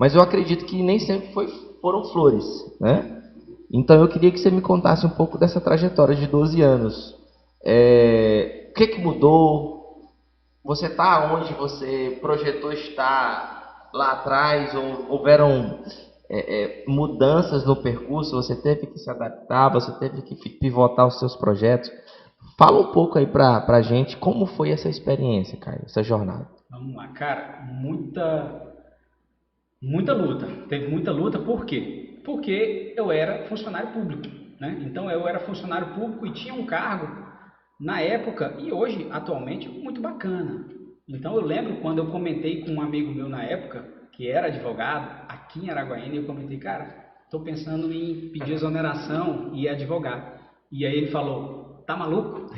Mas eu acredito que nem sempre foram flores, né? Então eu queria que você me contasse um pouco dessa trajetória de 12 anos. O que que mudou? Você está onde você projetou estar lá atrás? Ou houveram mudanças no percurso? Você teve que se adaptar? Você teve que pivotar os seus projetos? Fala um pouco aí pra gente como foi essa experiência, Caio, essa jornada. Vamos lá, cara, muita luta. Teve muita luta, por quê? Porque eu era funcionário público, né? Então eu era funcionário público e tinha um cargo na época e hoje, atualmente, muito bacana. Então eu lembro quando eu comentei com um amigo meu na época, que era advogado, aqui em Araguaína, e eu comentei, cara, estou pensando em pedir exoneração e advogar. E aí ele falou, tá maluco?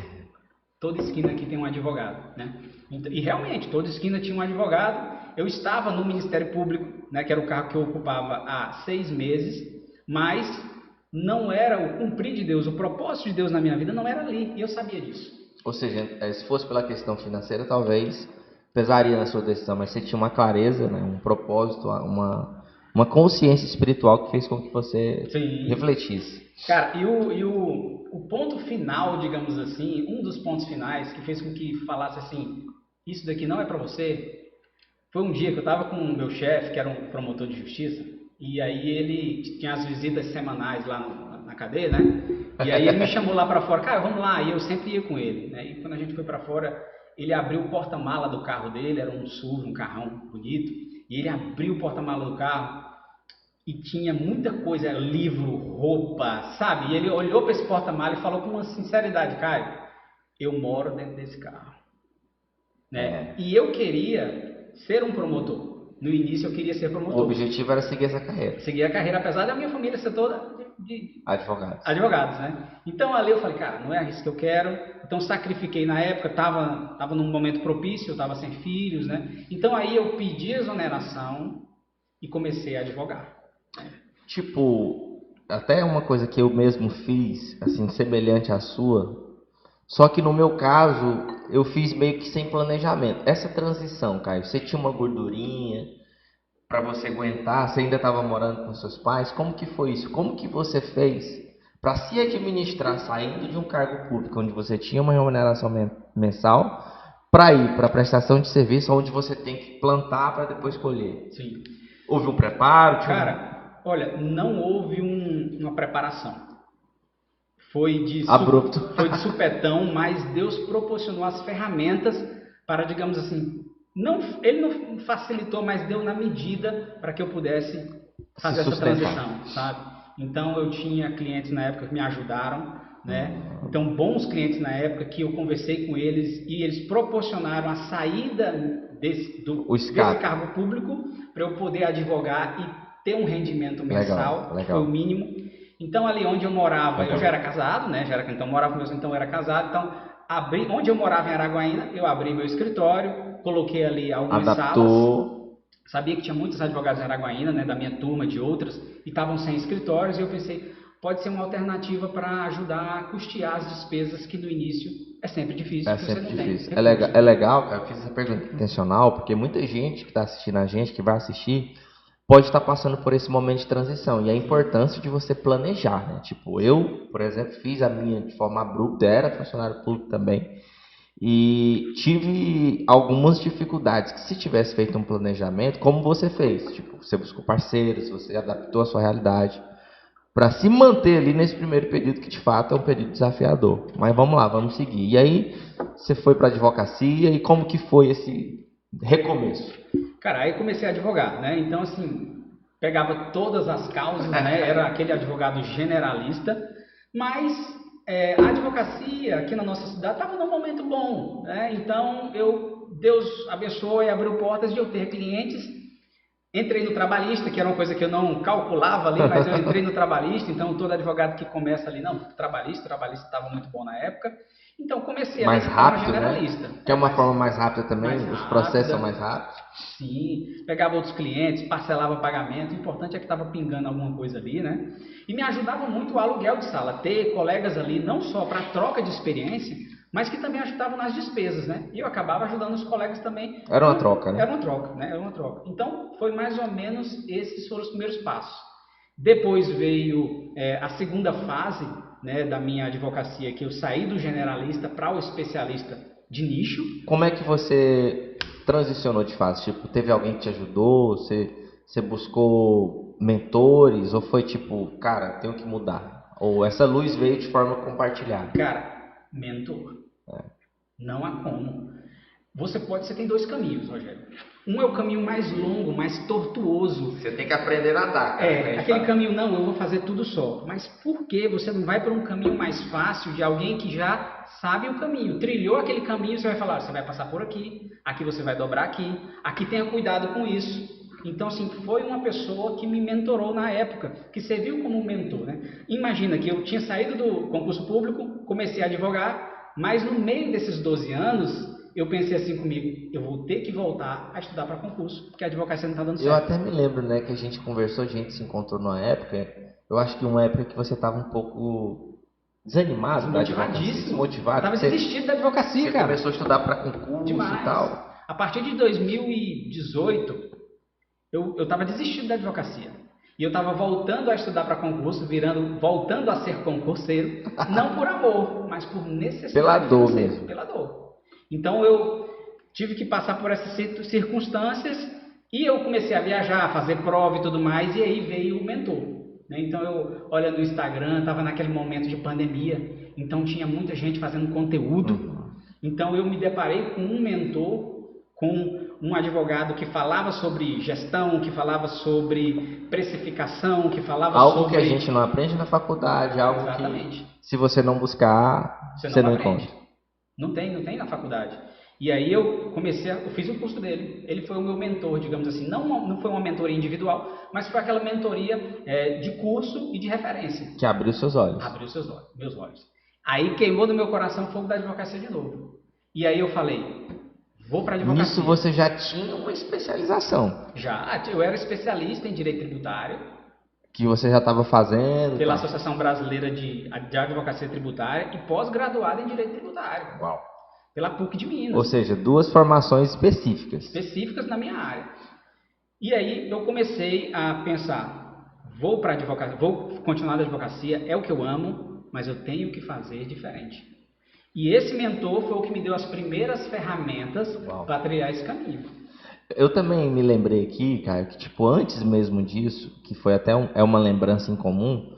Toda esquina aqui tem um advogado, né? E realmente, toda esquina tinha um advogado. Eu estava no Ministério Público, né, que era o cargo que eu ocupava há 6 meses, mas não era o cumprir de Deus, o propósito de Deus na minha vida não era ali, e eu sabia disso. Ou seja, se fosse pela questão financeira, talvez pesaria na sua decisão, mas você tinha uma clareza, né, um propósito, uma consciência espiritual que fez com que você Sim. refletisse. Cara, e o ponto final, digamos assim, um dos pontos finais que fez com que falasse assim, isso daqui não é para você, foi um dia que eu estava com o meu chefe, que era um promotor de justiça, e aí ele tinha as visitas semanais lá na cadeia, né? E aí ele me chamou lá para fora, cara, vamos lá, e eu sempre ia com ele, né? E quando a gente foi para fora, ele abriu o porta-mala do carro dele, era um SUV, um carrão bonito, e ele abriu o porta-mala do carro e tinha muita coisa, livro, roupa, sabe? E ele olhou para esse porta-mala e falou com uma sinceridade, Caio, eu moro dentro desse carro, né? E eu queria ser um promotor. No início eu queria ser O promotor. objetivo era seguir essa carreira. Seguir a carreira, apesar da minha família ser toda de Advogados. advogados, né? Então ali eu falei, cara, não é isso que eu quero. Então sacrifiquei na época, tava num momento propício, eu tava sem filhos, né? Então aí eu pedi exoneração e comecei a advogar. Tipo, até uma coisa que eu mesmo fiz, assim, semelhante à sua, só que no meu caso, eu fiz meio que sem planejamento. Essa transição, Caio, você tinha uma gordurinha para você aguentar, você ainda estava morando com seus pais, como que foi isso? Como que você fez para se administrar saindo de um cargo público onde você tinha uma remuneração mensal para ir para a prestação de serviço onde você tem que plantar para depois colher? Sim. Houve um preparo? Cara, olha, não houve uma preparação. Abrupto. Foi de supetão, mas Deus proporcionou as ferramentas para, digamos assim, não, ele não facilitou, mas deu na medida para que eu pudesse Se fazer essa sustentar. transição, sabe? Então eu tinha clientes na época que me ajudaram, né? Então bons clientes na época que eu conversei com eles e eles proporcionaram a saída O desse escape. cargo público para eu poder advogar e ter um rendimento Legal, mensal, que foi o legal, mínimo. Então ali onde eu morava, eu já legal. era casado, né? Já era, então morava com meus, então eu era casado, então onde eu morava em Araguaína, eu abri meu escritório, coloquei ali algumas salas. Adaptou. Sabia que tinha muitos advogados em Araguaína, né, da minha turma, de outras, e estavam sem escritórios, e eu pensei, pode ser uma alternativa para ajudar a custear as despesas que no início é sempre difícil, É porque você sempre não tem difícil. recurso. É legal, cara. Eu fiz essa pergunta intencional, porque muita gente que está assistindo a gente, que vai assistir, pode estar passando por esse momento de transição. E a importância de você planejar, né? Tipo, eu, por exemplo, fiz a minha de forma abrupta, era funcionário público também. E tive algumas dificuldades que se tivesse feito um planejamento, como você fez, tipo, você buscou parceiros, você adaptou a sua realidade para se manter ali nesse primeiro período que de fato é um período desafiador. Mas vamos lá, vamos seguir. E aí você foi para a advocacia e como que foi esse recomeço? Cara, aí comecei a advogar, né? Então, assim, pegava todas as causas, né? Era aquele advogado generalista, mas a advocacia aqui na nossa cidade estava num momento bom, né? Então, Deus abençoou e abriu portas de eu ter clientes. Entrei no trabalhista, que era uma coisa que eu não calculava ali, mas eu entrei no trabalhista, então todo advogado que começa ali, não, trabalhista estava muito bom na época. Então comecei ali Mais de forma rápido, né? generalista, Que é uma forma mais rápida mais também, os processos são mais rápida. rápidos. Sim, pegava outros clientes, parcelava pagamento, o importante é que estava pingando alguma coisa ali, né? E me ajudava muito o aluguel de sala, ter colegas ali, não só para troca de experiência, mas que também ajudavam nas despesas, né? E eu acabava ajudando os colegas também. Era uma troca, né? Era uma troca, né? Era uma troca. Então, foi mais ou menos esses foram os primeiros passos. Depois veio a segunda fase, né, da minha advocacia, que eu saí do generalista para o especialista de nicho. Como é que você transicionou de fase? Tipo, teve alguém que te ajudou? Você buscou mentores? Ou foi tipo, cara, tenho que mudar? Ou essa luz veio de forma compartilhada? Cara, mentor. Não há como. Você tem dois caminhos, Rogério. Um é o caminho mais longo, mais tortuoso. Você tem que aprender a nadar, cara. Aquele caminho, não, eu vou fazer tudo só. Mas por que você não vai para um caminho mais fácil de alguém que já sabe o caminho? Trilhou aquele caminho, você vai falar, você vai passar por aqui, aqui você vai dobrar aqui tenha cuidado com isso. Então, assim, foi uma pessoa que me mentorou na época, que serviu como um mentor, né? Imagina que eu tinha saído do concurso público, comecei a advogar, mas no meio desses 12 anos, eu pensei assim comigo, eu vou ter que voltar a estudar para concurso, porque a advocacia não está dando certo. Eu até me lembro, né, que a gente conversou, a gente se encontrou numa época, eu acho que uma época que você estava um pouco desanimado da advocacia, desmotivado. Estava desistindo da advocacia, você cara. Começou a estudar para concurso Demais. E tal. A partir de 2018, eu estava desistindo da advocacia. E eu estava voltando a estudar para concurso, voltando a ser concurseiro, não por amor, mas por necessidade. Pela dor mesmo. Pela dor. Então eu tive que passar por essas circunstâncias e eu comecei a viajar, a fazer prova e tudo mais, e aí veio o mentor. Né? Então eu, olha no Instagram, estava naquele momento de pandemia, então tinha muita gente fazendo conteúdo. Então eu me deparei com um mentor, com um advogado que falava sobre gestão, que falava sobre precificação, que falava algo sobre... que a gente não aprende na faculdade, algo Exatamente. que se você não buscar, você não encontra. Não tem na faculdade. E aí eu fiz o curso dele. Ele foi o meu mentor, digamos assim. Não foi uma mentoria individual, mas foi aquela mentoria de curso e de referência. Que abriu seus olhos. Abriu meus olhos. Aí queimou no meu coração o fogo da advocacia de novo. E aí eu falei, vou para a advocacia. Nisso você já tinha uma especialização. Já, eu era especialista em direito tributário. Que você já estava fazendo. Pela Associação Brasileira de Advocacia Tributária e pós-graduado em direito tributário. Uau. Pela PUC de Minas. Ou seja, duas formações específicas. Específicas na minha área. E aí eu comecei a pensar, vou para advocacia, vou continuar na advocacia, é o que eu amo, mas eu tenho que fazer diferente. E esse mentor foi o que me deu as primeiras ferramentas para trilhar esse caminho. Eu também me lembrei aqui, cara, que tipo, antes mesmo disso, que foi até uma lembrança em comum,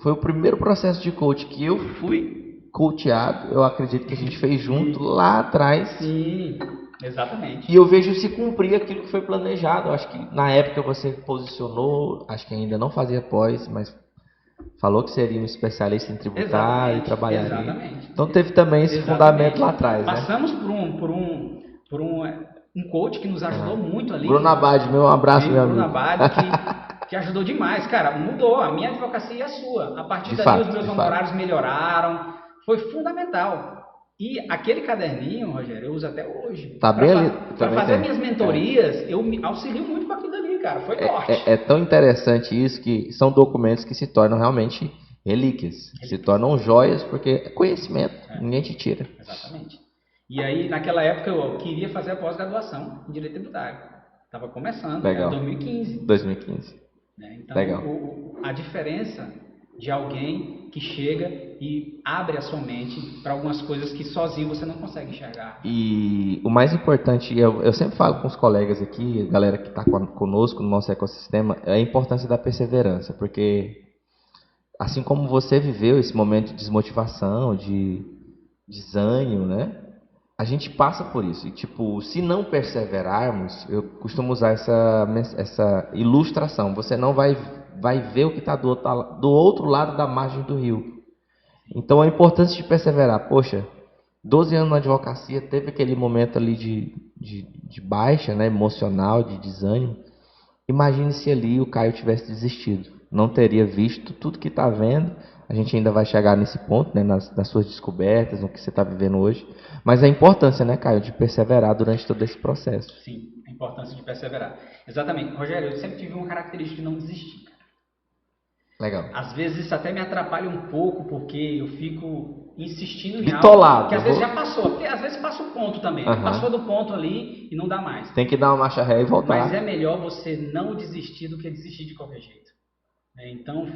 foi o primeiro processo de coach que eu fui coachado, eu acredito que a gente fez junto lá atrás. Sim, exatamente. E eu vejo se cumprir aquilo que foi planejado. Eu acho que na época você posicionou, acho que ainda não fazia pós, mas falou que seria um especialista em tributário e trabalharia. Exatamente. Então teve também esse fundamento lá atrás, né? Passamos por um coach que nos ajudou muito ali. Bruno Abad, um abraço, meu amigo. Bruno Abad, que ajudou demais. Cara, mudou a minha advocacia e a sua. A partir daí os meus honorários melhoraram. Foi fundamental. E aquele caderninho, Rogério, eu uso até hoje. Tá bem ali. Para fazer minhas mentorias, eu me auxilio muito com aquilo ali, cara. Foi forte. É tão interessante isso que são documentos que se tornam realmente relíquias. Se tornam joias porque é conhecimento. Ninguém te tira. Exatamente. E aí, naquela época, eu queria fazer a pós-graduação em Direito Tributário. Estava começando, Legal. Era 2015. 2015. Né? Então, Legal. A diferença de alguém que chega e abre a sua mente para algumas coisas que sozinho você não consegue enxergar. E o mais importante, eu sempre falo com os colegas aqui, a galera que está conosco no nosso ecossistema, é a importância da perseverança, porque assim como você viveu esse momento de desmotivação, de desânimo, né? A gente passa por isso. E, tipo, se não perseverarmos, eu costumo usar essa ilustração. Você não vai ver o que está do outro lado da margem do rio. Então, a importância de perseverar. Poxa, 12 anos na advocacia, teve aquele momento ali de baixa, né, emocional, de desânimo. Imagine se ali o Caio tivesse desistido. Não teria visto tudo que está vendo. A gente ainda vai chegar nesse ponto, né, nas suas descobertas, no que você está vivendo hoje. Mas a importância, né, Caio, de perseverar durante todo esse processo. Sim, a importância de perseverar. Exatamente. Rogério, eu sempre tive uma característica de não desistir. Legal. Às vezes isso até me atrapalha um pouco, porque eu fico insistindo em algo Bitolado. que às vezes já passou, porque às vezes passa o ponto também, né? Passou do ponto ali e não dá mais. Tem que dar uma marcha ré e voltar. Mas é melhor você não desistir do que desistir de qualquer jeito. Então,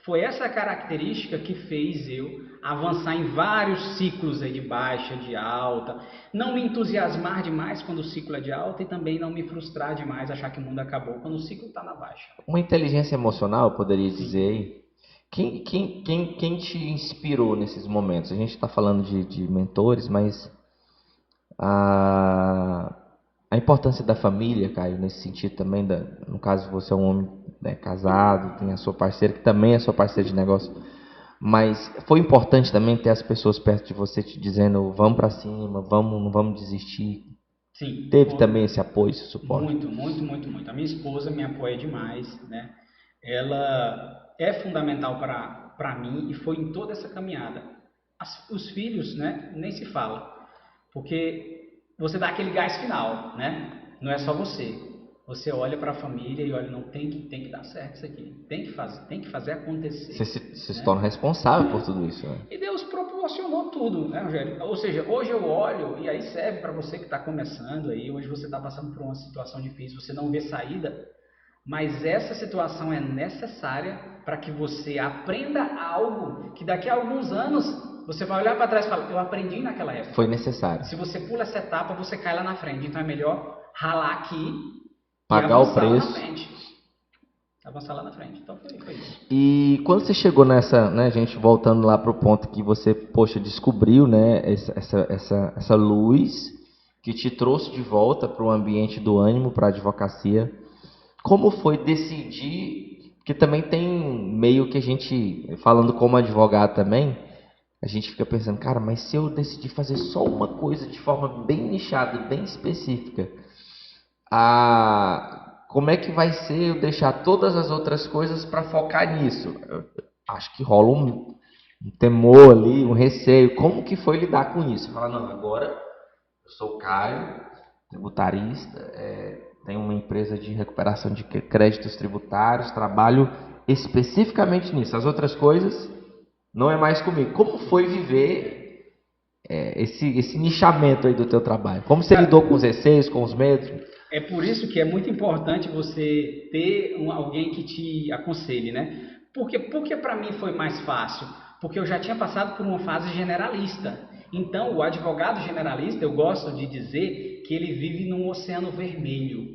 foi essa característica que fez eu avançar em vários ciclos aí de baixa, de alta, não me entusiasmar demais quando o ciclo é de alta e também não me frustrar demais, achar que o mundo acabou quando o ciclo está na baixa. Uma inteligência emocional, eu poderia dizer aí. Quem te inspirou nesses momentos? A gente está falando de mentores, mas a importância da família, Caio, nesse sentido também, no caso você é um homem, né, casado, tem a sua parceira, que também é sua parceira de negócio, mas foi importante também ter as pessoas perto de você te dizendo, vamos para cima, não vamos desistir. Sim. Teve também esse apoio, esse suporte? Muito. A minha esposa me apoia demais, né? Ela é fundamental para mim e foi em toda essa caminhada. Os filhos, né? Nem se fala, porque você dá aquele gás final, né? Não é só você. Você olha para a família e olha, não tem que dar certo isso aqui, tem que fazer acontecer. Você se torna responsável por tudo isso, né? E Deus proporcionou tudo, né, Rogério? Ou seja, hoje eu olho, e aí serve para você que está começando aí, hoje você está passando por uma situação difícil, você não vê saída, mas essa situação é necessária para que você aprenda algo que daqui a alguns anos você vai olhar para trás e falar, eu aprendi naquela época. Foi necessário. Se você pula essa etapa, você cai lá na frente. Então é melhor ralar aqui pagar o preço. Lá na frente. Avançar lá na frente. Então foi isso. E quando você chegou nessa, né, gente, voltando lá para o ponto que você, poxa, descobriu, né, essa luz que te trouxe de volta para o ambiente do ânimo, para a advocacia, como foi decidir, que também tem meio que a gente, falando como advogado também, a gente fica pensando, cara, mas se eu decidir fazer só uma coisa de forma bem nichada, bem específica, como é que vai ser eu deixar todas as outras coisas para focar nisso? Eu acho que rola um temor ali, um receio. Como que foi lidar com isso? Falar, não, agora eu sou o Caio, tributarista, tenho uma empresa de recuperação de créditos tributários, trabalho especificamente nisso. As outras coisas não é mais comigo. Como foi viver esse nichamento aí do teu trabalho? Como você lidou com os receios, com os medos? É por isso que é muito importante você ter alguém que te aconselhe, né? Porque para mim foi mais fácil? Porque eu já tinha passado por uma fase generalista. Então, o advogado generalista, eu gosto de dizer que ele vive num oceano vermelho.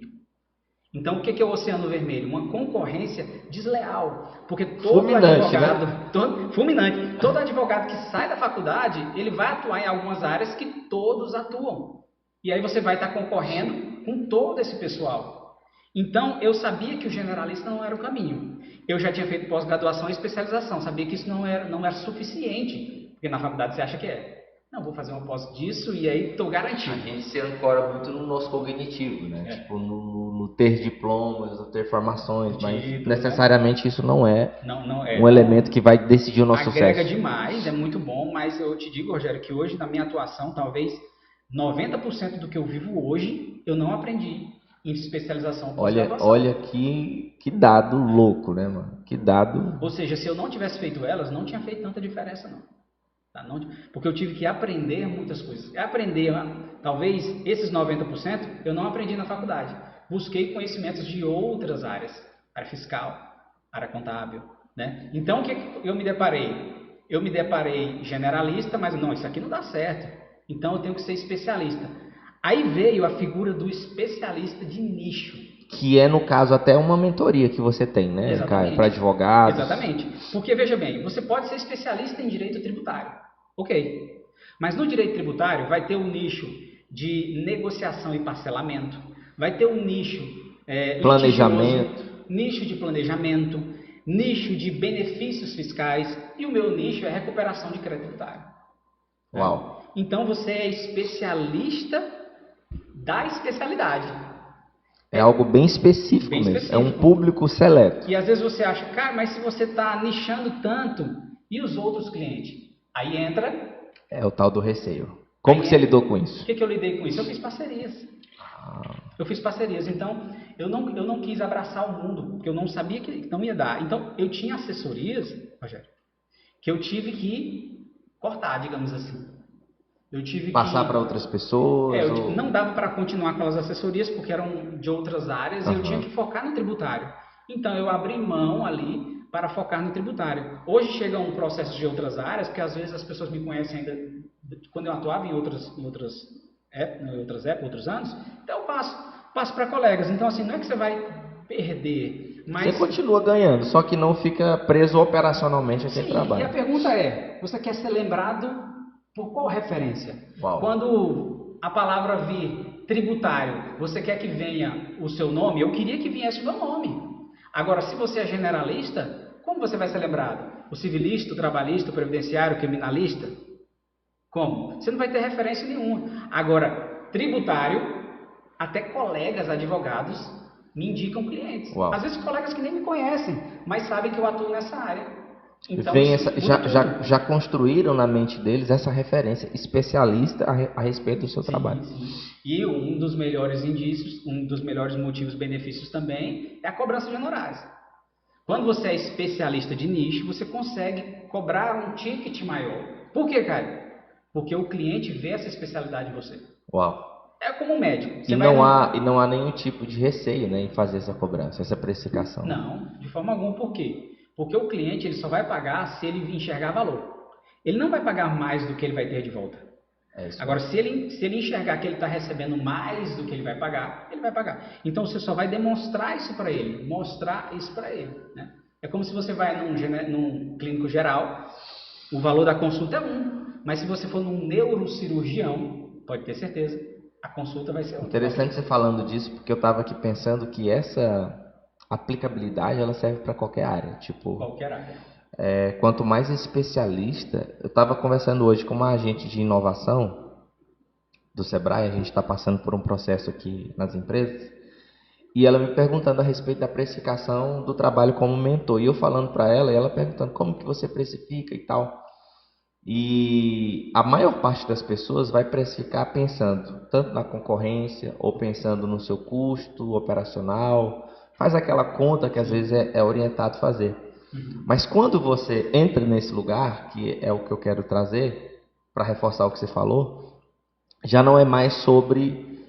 Então, o que é o oceano vermelho? Uma concorrência desleal. Porque todo fulminante, advogado... Né? Fulminante. Todo advogado que sai da faculdade, ele vai atuar em algumas áreas que todos atuam. E aí você vai estar concorrendo com todo esse pessoal. Então, eu sabia que o generalista não era o caminho. Eu já tinha feito pós-graduação e especialização. Sabia que isso não era suficiente. Porque na faculdade você acha que é. Não, vou fazer uma pós disso e aí estou garantido. A gente se ancora muito no nosso cognitivo, né? Tipo, no ter diplomas, no ter formações, mas necessariamente isso não é um elemento que vai decidir o nosso sucesso. Agrega demais, é muito bom, mas eu te digo, Rogério, que hoje na minha atuação, talvez 90% do que eu vivo hoje, eu não aprendi em especialização pós-graduação. Olha que dado louco, né, mano? Que dado... Ou seja, se eu não tivesse feito elas, não tinha feito tanta diferença, não. Tá? Porque eu tive que aprender muitas coisas. Aprender, talvez, esses 90%, eu não aprendi na faculdade. Busquei conhecimentos de outras áreas. Área fiscal, área contábil, né? Então, o que eu me deparei? Eu me deparei generalista, mas não, isso aqui não dá certo. Então, eu tenho que ser especialista. Aí veio a figura do especialista de nicho. Que é, no caso, até uma mentoria que você tem, né, Caio? Para advogados. Exatamente. Porque, veja bem, você pode ser especialista em direito tributário. Ok. Mas no direito tributário vai ter um nicho de negociação e parcelamento. Vai ter um nicho planejamento. Nicho de planejamento. Nicho de benefícios fiscais. E o meu nicho é recuperação de crédito tributário. Uau. Então você é especialista da especialidade. É algo bem específico mesmo. É um público seleto. E às vezes você acha, cara, mas se você está nichando tanto, e os outros clientes? Aí entra... É o tal do receio. Como que você lidou com isso? O que eu lidei com isso? Eu fiz parcerias. Eu fiz parcerias, então eu não quis abraçar o mundo, porque eu não sabia que não ia dar. Então eu tinha assessorias, Rogério, que eu tive que cortar, digamos assim. Eu tive Passar que para outras pessoas? não dava para continuar com as assessorias porque eram de outras áreas e eu tinha que focar no tributário. Então eu abri mão ali para focar no tributário. Hoje chega um processo de outras áreas, porque às vezes as pessoas me conhecem ainda quando eu atuava em outras épocas, outros anos, então eu passo para colegas. Então assim, não é que você vai perder, Você mas continua ganhando, só que não fica preso operacionalmente àquele sim, e a trabalho. pergunta é, você quer ser lembrado por qual referência? Uau. Quando a palavra vir tributário, você quer que venha o seu nome? Eu queria que viesse o meu nome. Agora, se você é generalista, como você vai ser lembrado? O civilista, o trabalhista, o previdenciário, o criminalista? Como? Você não vai ter referência nenhuma. Agora, tributário, até colegas advogados me indicam clientes. Uau. Às vezes colegas que nem me conhecem, mas sabem que eu atuo nessa área. Então, Vem isso muda já construíram na mente deles essa referência especialista a respeito do seu trabalho. Sim. E um dos melhores indícios, um dos melhores motivos, benefícios também, é a cobrança de honorários. Quando você é especialista de nicho, você consegue cobrar um ticket maior. Por quê, Caio? Porque o cliente vê essa especialidade em você. Uau. É como um médico. E não há nenhum tipo de receio, né, em fazer essa cobrança, essa precificação. Não, de forma alguma. Por quê? Porque o cliente ele só vai pagar se ele enxergar valor. Ele não vai pagar mais do que ele vai ter de volta. Agora, se ele enxergar que ele está recebendo mais do que ele vai pagar, ele vai pagar. Então, você só vai demonstrar isso para ele, mostrar isso para ele. Né? É como se você vai num clínico geral, o valor da consulta é 1, mas se você for num neurocirurgião, pode ter certeza, a consulta vai ser 1. Interessante você falando disso, porque eu estava aqui pensando que essa aplicabilidade ela serve para qualquer área. Tipo, qualquer área. Quanto mais especialista, eu estava conversando hoje com uma agente de inovação do Sebrae, a gente está passando por um processo aqui nas empresas, e ela me perguntando a respeito da precificação do trabalho como mentor, e eu falando para ela, e ela perguntando como que você precifica e tal. E a maior parte das pessoas vai precificar pensando tanto na concorrência, ou pensando no seu custo operacional, faz aquela conta que às vezes é orientado a fazer. Mas quando você entra nesse lugar, que é o que eu quero trazer, para reforçar o que você falou, já não é mais sobre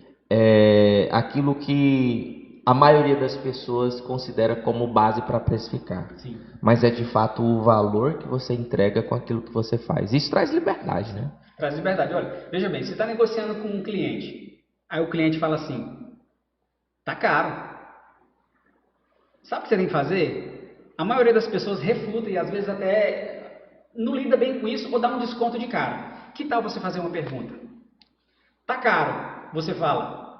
aquilo que a maioria das pessoas considera como base para precificar. Sim. Mas é de fato o valor que você entrega com aquilo que você faz. Isso traz liberdade, né? Traz liberdade. Olha, veja bem, você está negociando com um cliente, aí o cliente fala assim, tá caro. Sabe o que você tem que fazer? A maioria das pessoas refuta e às vezes até não lida bem com isso ou dá um desconto de cara. Que tal você fazer uma pergunta? Tá caro. Você fala,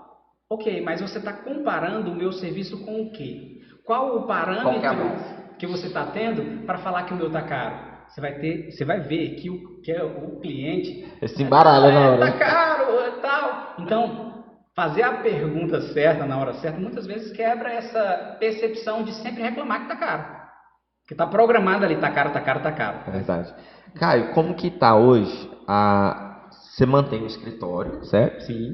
ok, mas você está comparando o meu serviço com o quê? Qual o parâmetro que você está tendo para falar que o meu está caro? Você vai ver que o cliente se embaralha na hora. Tá caro, tal. Então, fazer a pergunta certa na hora certa muitas vezes quebra essa percepção de sempre reclamar que tá caro. Que tá programado ali, tá caro, tá caro, tá caro. É verdade. Caio, como que tá hoje? Você mantém o escritório, certo? Sim.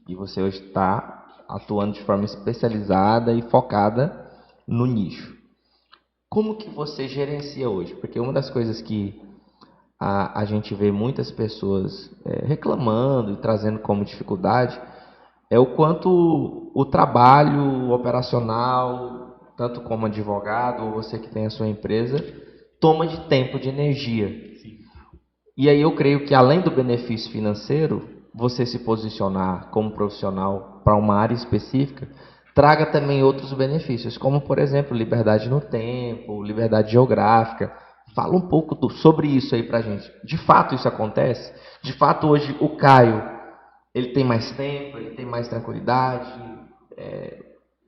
E você hoje está atuando de forma especializada e focada no nicho. Como que você gerencia hoje? Porque uma das coisas que a gente vê muitas pessoas reclamando e trazendo como dificuldade é o quanto o trabalho operacional, tanto como advogado ou você que tem a sua empresa, toma de tempo, de energia. Sim. E aí eu creio que além do benefício financeiro, você se posicionar como profissional para uma área específica, traga também outros benefícios, como por exemplo, liberdade no tempo, liberdade geográfica. Fala um pouco sobre isso aí pra gente. De fato isso acontece? De fato hoje o Caio, ele tem mais tempo, ele tem mais tranquilidade?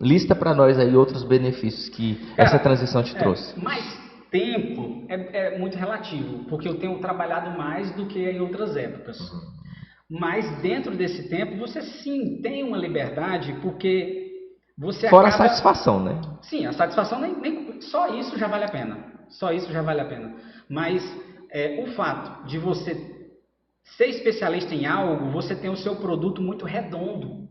Lista para nós aí outros benefícios que essa transição te trouxe. Mais tempo é muito relativo, porque eu tenho trabalhado mais do que em outras épocas. Mas dentro desse tempo você sim tem uma liberdade, porque você Fora acaba... a satisfação, né? Sim, a satisfação nem só isso já vale a pena. Só isso já vale a pena. Mas o fato de você ser especialista em algo, você tem o seu produto muito redondo.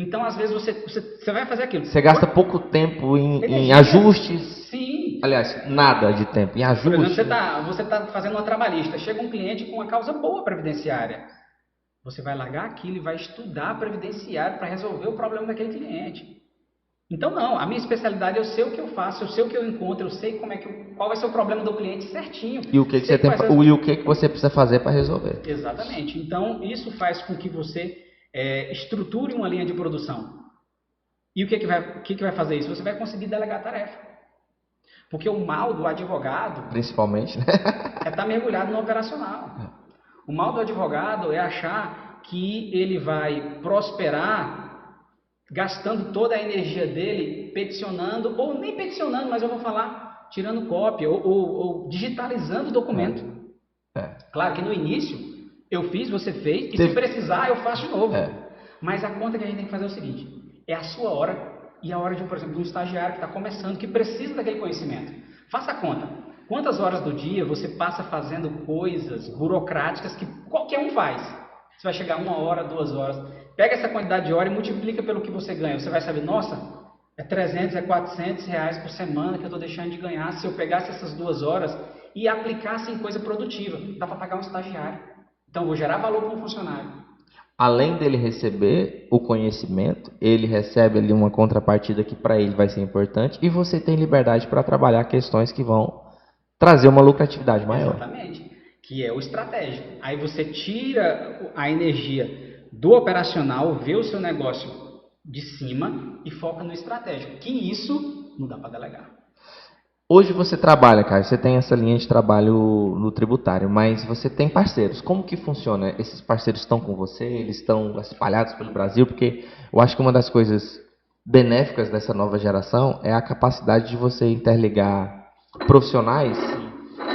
Então, às vezes, você vai fazer aquilo. Você gasta pouco tempo em Energia. ajustes. Sim. Aliás, nada de tempo em Por ajustes. exemplo, você tá fazendo uma trabalhista, chega um cliente com uma causa boa previdenciária. Você vai largar aquilo e vai estudar previdenciário para resolver o problema daquele cliente. Então, não, a minha especialidade, eu sei o que eu faço, eu sei o que eu encontro, eu sei qual vai ser o problema do cliente certinho. E o que você tem, e o que você precisa fazer para resolver. Exatamente. Então, isso faz com que você estruture uma linha de produção. E o que vai fazer isso? Você vai conseguir delegar a tarefa. Porque o mal do advogado... Principalmente, né? É estar mergulhado no operacional. O mal do advogado é achar que ele vai prosperar gastando toda a energia dele peticionando, ou nem peticionando, mas eu vou falar, tirando cópia, ou digitalizando o documento. Claro que no início, eu fiz, você fez, e se precisar, eu faço de novo. Mas a conta que a gente tem que fazer é o seguinte, é a sua hora e a hora de, por exemplo, de um estagiário que está começando, que precisa daquele conhecimento. Faça a conta. Quantas horas do dia você passa fazendo coisas burocráticas que qualquer um faz? Você vai chegar 1 hora, 2 horas. Pega essa quantidade de hora e multiplica pelo que você ganha. Você vai saber, nossa, é 300, é 400 reais por semana que eu estou deixando de ganhar. Se eu pegasse essas 2 horas e aplicasse em coisa produtiva, dá para pagar um estagiário. Então, eu vou gerar valor para um funcionário. Além dele receber o conhecimento, ele recebe ali uma contrapartida que para ele vai ser importante e você tem liberdade para trabalhar questões que vão trazer uma lucratividade maior. Exatamente, que é o estratégico. Aí você tira a energia do operacional, vê o seu negócio de cima e foca no estratégico, que isso não dá para delegar. Hoje você trabalha, cara, você tem essa linha de trabalho no tributário, mas você tem parceiros. Como que funciona? Esses parceiros estão com você? Eles estão espalhados pelo Brasil? Porque eu acho que uma das coisas benéficas dessa nova geração é a capacidade de você interligar profissionais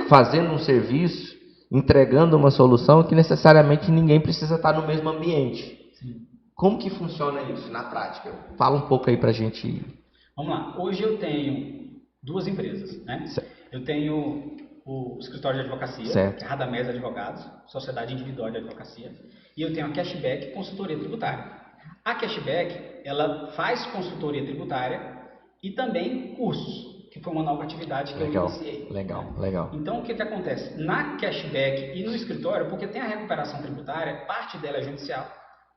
fazendo um serviço, entregando uma solução que necessariamente ninguém precisa estar no mesmo ambiente. Sim. Como que funciona isso na prática? Fala um pouco aí pra gente. Vamos lá. Hoje eu tenho 2 empresas, né? Certo. Eu tenho o escritório de advocacia, Certo. que é Radamés Advogados, Sociedade Individual de Advocacia, e eu tenho a Cashback Consultoria Tributária. A Cashback, ela faz consultoria tributária e também cursos, que foi uma nova atividade que eu iniciei. Legal. Então, o que acontece? Na Cashback e no escritório, porque tem a recuperação tributária, parte dela é judicial,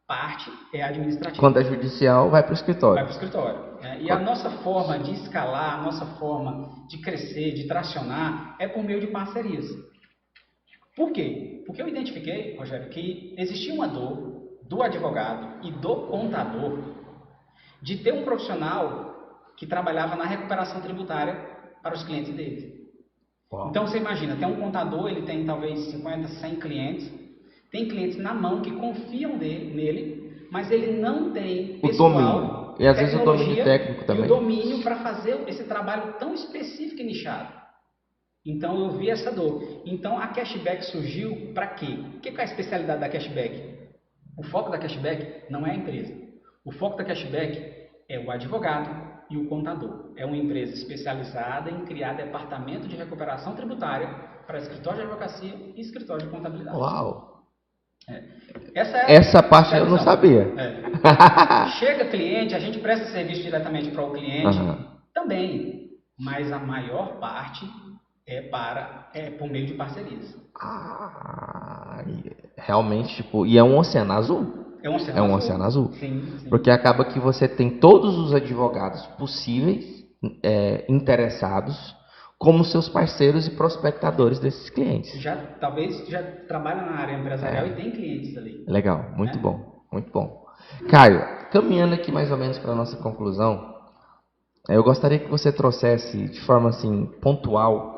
parte é administrativa. Quando é judicial, vai para o escritório. Vai para o escritório. E a nossa forma de escalar, a nossa forma de crescer, de tracionar, é por meio de parcerias. Por quê? Porque eu identifiquei, Rogério, que existia uma dor do advogado e do contador de ter um profissional que trabalhava na recuperação tributária para os clientes dele. Uau. Então, você imagina, tem um contador, ele tem talvez 50, 100 clientes, tem clientes na mão que confiam nele, mas ele não tem pessoal, domínio. E às vezes o domínio técnico também. E o domínio para fazer esse trabalho tão específico e nichado. Então eu vi essa dor. Então a Cashback surgiu para quê? O que é a especialidade da Cashback? O foco da Cashback não é a empresa. O foco da Cashback é o advogado e o contador. É uma empresa especializada em criar departamento de recuperação tributária para escritório de advocacia e escritório de contabilidade. Uau! Essa parte eu não sabia. Chega cliente, a gente presta serviço diretamente para o cliente também, mas a maior parte é por meio de parcerias. Realmente, tipo, e é um oceano azul. É um oceano azul. Sim. Porque acaba que você tem todos os advogados possíveis interessados como seus parceiros e prospectadores desses clientes. Talvez já trabalha na área empresarial e tem clientes ali. Legal, muito bom. Caio, caminhando aqui mais ou menos para a nossa conclusão, eu gostaria que você trouxesse de forma assim pontual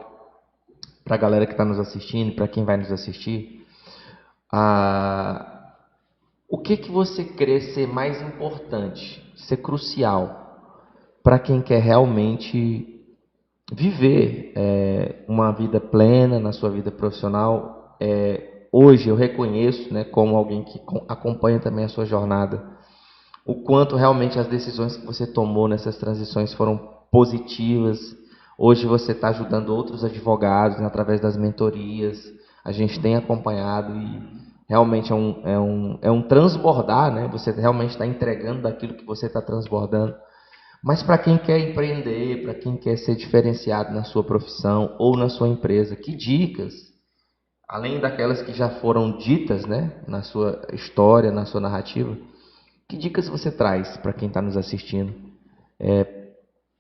para a galera que está nos assistindo, para quem vai nos assistir, o que você crê ser mais importante, ser crucial para quem quer realmente viver uma vida plena na sua vida profissional. Hoje eu reconheço, né, como alguém que acompanha também a sua jornada, o quanto realmente as decisões que você tomou nessas transições foram positivas. Hoje você está ajudando outros advogados, né, através das mentorias. A gente tem acompanhado e realmente é um transbordar, né? Você realmente está entregando daquilo que você está transbordando. Mas para quem quer empreender, para quem quer ser diferenciado na sua profissão ou na sua empresa, que dicas, além daquelas que já foram ditas, né, na sua história, na sua narrativa, que dicas você traz para quem está nos assistindo?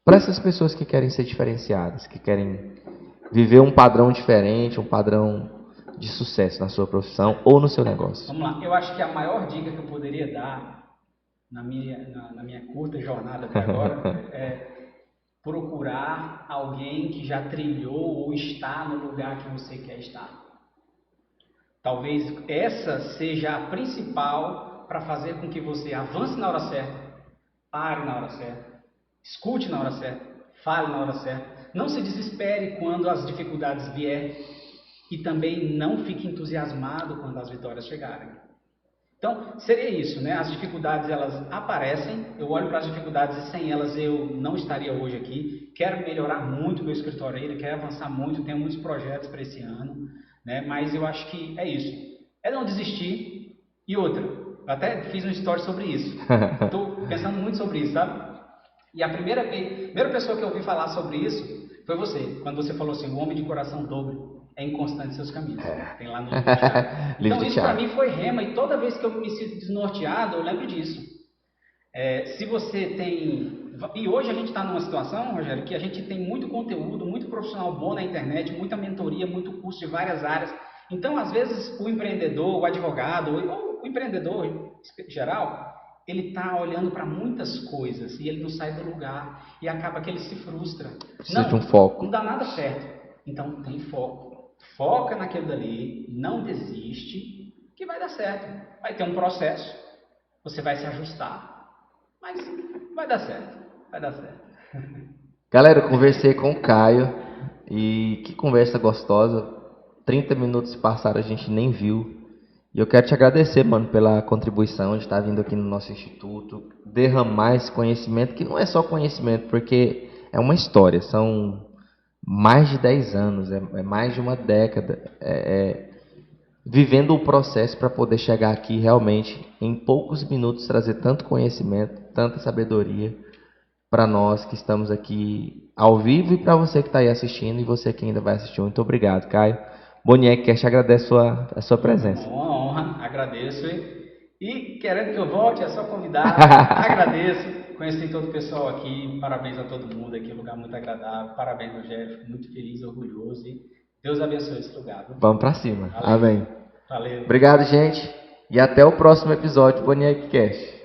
Para essas pessoas que querem ser diferenciadas, que querem viver um padrão diferente, um padrão de sucesso na sua profissão ou no seu negócio. Vamos lá, eu acho que a maior dica que eu poderia dar na minha curta jornada até agora é procurar alguém que já trilhou ou está no lugar que você quer estar. Talvez essa seja a principal para fazer com que você avance na hora certa, pare na hora certa, escute na hora certa, fale na hora certa. Não se desespere quando as dificuldades vierem e também não fique entusiasmado quando as vitórias chegarem. Então, seria isso, né? As dificuldades, elas aparecem, eu olho para as dificuldades e sem elas eu não estaria hoje aqui. Quero melhorar muito meu escritório, quero avançar muito, tenho muitos projetos para esse ano, né? Mas eu acho que é isso. É não desistir. E outra, eu até fiz um story sobre isso. Estou pensando muito sobre isso, sabe? E a primeira pessoa que eu ouvi falar sobre isso foi você, quando você falou assim, o homem de coração dobre é inconstante em seus caminhos. Tem lá no livro do Thiago. Então isso para mim foi rema, e toda vez que eu me sinto desnorteado, eu lembro disso. Se você tem... E hoje a gente está numa situação, Rogério, que a gente tem muito conteúdo, muito profissional bom na internet, muita mentoria, muito curso de várias áreas. Então, às vezes, o empreendedor, o advogado, ou o empreendedor em geral, ele está olhando para muitas coisas e ele não sai do lugar e acaba que ele se frustra. Precisa de um foco. Não dá nada certo. Então, tem foco. Foca naquilo dali, não desiste, que vai dar certo. Vai ter um processo, você vai se ajustar, mas vai dar certo, vai dar certo. Galera, eu conversei com o Caio e que conversa gostosa. 30 minutos se passaram, a gente nem viu. E eu quero te agradecer, mano, pela contribuição de estar vindo aqui no nosso instituto, derramar esse conhecimento, que não é só conhecimento, porque é uma história, são mais de 10 anos, é mais de uma década, vivendo o processo para poder chegar aqui realmente, em poucos minutos, trazer tanto conhecimento, tanta sabedoria para nós que estamos aqui ao vivo e para você que está aí assistindo e você que ainda vai assistir. Muito obrigado, Caio. Boniek Cash agradece a sua presença. Uma honra, agradeço. E querendo que eu volte, é só convidar. Agradeço. Conheci todo o pessoal aqui. Parabéns a todo mundo aqui, um lugar muito agradável. Parabéns, Rogério. Fico muito feliz, orgulhoso. E Deus abençoe esse lugar. Vamos para cima. Valeu. Amém. Valeu. Obrigado, gente. E até o próximo episódio do Boniek Cash.